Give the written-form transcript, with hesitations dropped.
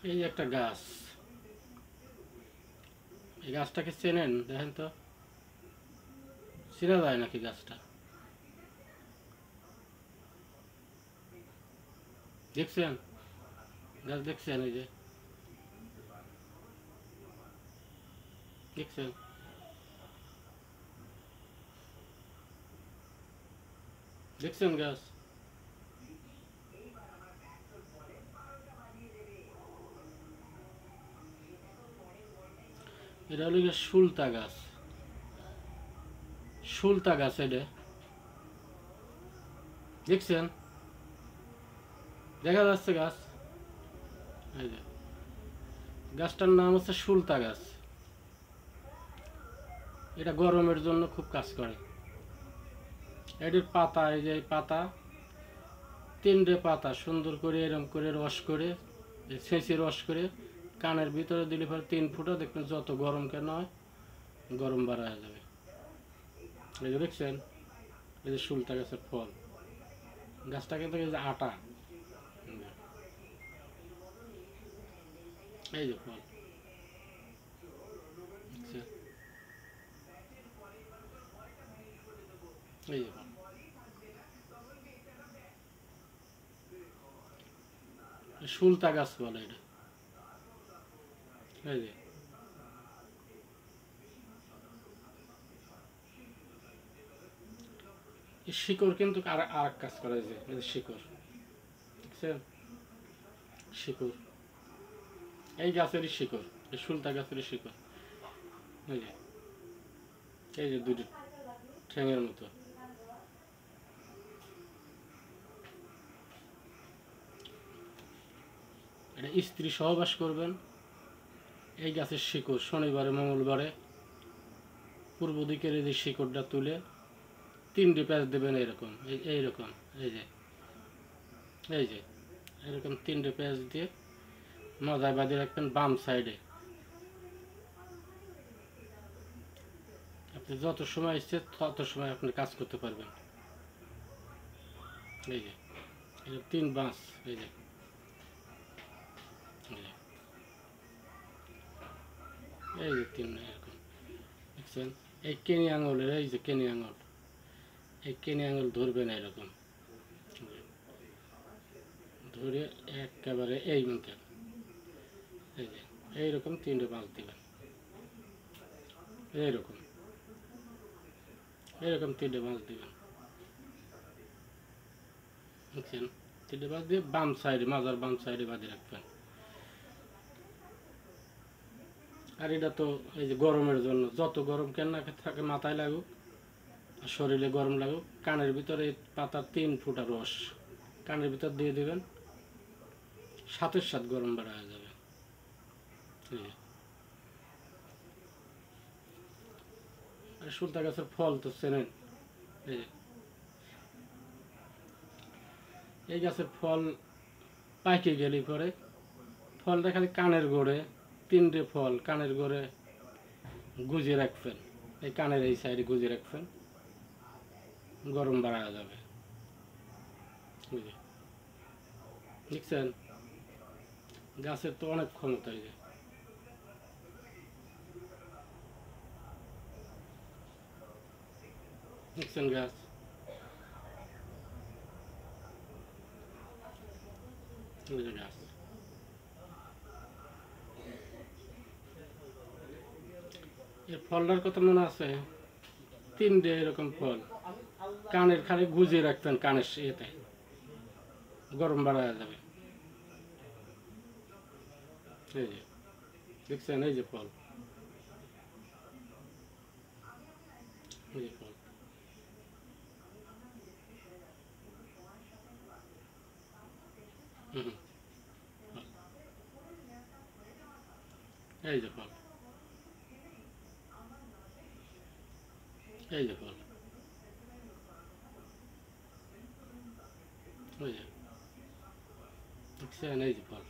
এই যে একটা গাছ, এই গাছটাকে চেনেন? দেখেন তো, চেনা যায় নাকি গাছটা? দেখছেন? গাছ দেখছেন? এই যে দেখছেন, দেখছেন গাছ? এটা হলো গিয়ে সুলতা গাছ। সুলতা গাছ এটা, দেখছেন? দেখা যাচ্ছে গাছ? এই যে গাছটার নাম হচ্ছে সুলতা গাছ। এটা গরমের জন্য খুব কাজ করে। এটির পাতা, এই যে পাতা, তিনটে পাতা সুন্দর করে এরম করে রস করে, ছেঁচে রস করে কানের ভিতরে দিলে পরে 3 ফুটা, দেখবেন যত গরম কেন হয় গরম বাড়া হয়ে যাবে। এই যে দেখছেন, এই যে সুলতা গাছের ফল। গাছটা কিন্তু এই যে আটা, এই যে ফল, দেখছেন? এই যে ফল, সুলতা গাছ বলে এটা। এই যে এই শিকড় কিন্তু আর এক কাজ করে, এই যে শিকড়, দেখছেন? শিকড়, এই গাছেরই শিকড়, এই সুলতা গাছেরই শিকড়। এই যে, এই যে দুটি ঠ্যাঙের মতো। এটা স্ত্রী সহবাস করবেন, এই গাছের শিকড় শনিবারে মঙ্গলবারে পূর্ব দিকের এই যে শিকড়টা তুলে 3টে প্যাঁচ দেবেন, এইরকম, এইরকম, এই যে, এই যে এরকম 3টে প্যাঁচ দিয়ে মাজায় বাঁধিয়ে রাখবেন বাম সাইডে। আপনি যত সময় ইচ্ছে তত সময় আপনি কাজ করতে পারবেন। এই যে 3 বাঁশ, এই যে, এই যে 3, এরকম, দেখছেন? এই কেনি আঙুলের, এই যে কেনি আঙুল, এই কেনি আঙুল ধরবেন এরকম ধরে একেবারে এই মধ্যে, এই যে এইরকম 3টে বাঁশ দিবেন, এইরকম, এরকম 3টে বাঁশ দিবেন, বুঝছেন? 3টে বাঁশ দিয়ে বাম সাইডে, মাজার বাম সাইডে বাঁধে রাখবেন। আর এটা তো এই যে গরমের জন্য, যত গরম কেন না থাকে মাথায় লাগুক আর শরীরে গরম লাগুক, কানের ভিতরে পাতার 3 ফুটা রস কানের ভিতর দিয়ে দেবেন, সাথে সাথে গরম বাড়া হয়ে যাবে। আর সুলতা গাছের ফল তো চেনেন? এই গাছের ফল পাইকে গেলে পরে ফলটা খালি কানের গোড়ে, 3টে ফল কানের গোড়ে গুজে রাখবেন, এই কানের এই সাইডে গুজে রাখবেন, গরম বাড়া যাবে। দেখছেন? গাছের তো অনেক ক্ষমতা। এই যে দেখছেন গাছ? গাছ, এর ফলটার কথা মনে আছে? 3টে এরকম ফল কানের খালি গুজিয়ে রাখবেন, কানের ইয়েতে গরম বাড়া যাবে। এই যে দেখছেন, এই যে ফল, এই যে ফল, হুম, এই যে ফল, এই যে ফল, ওই যে দেখছেন, এই যে ফল।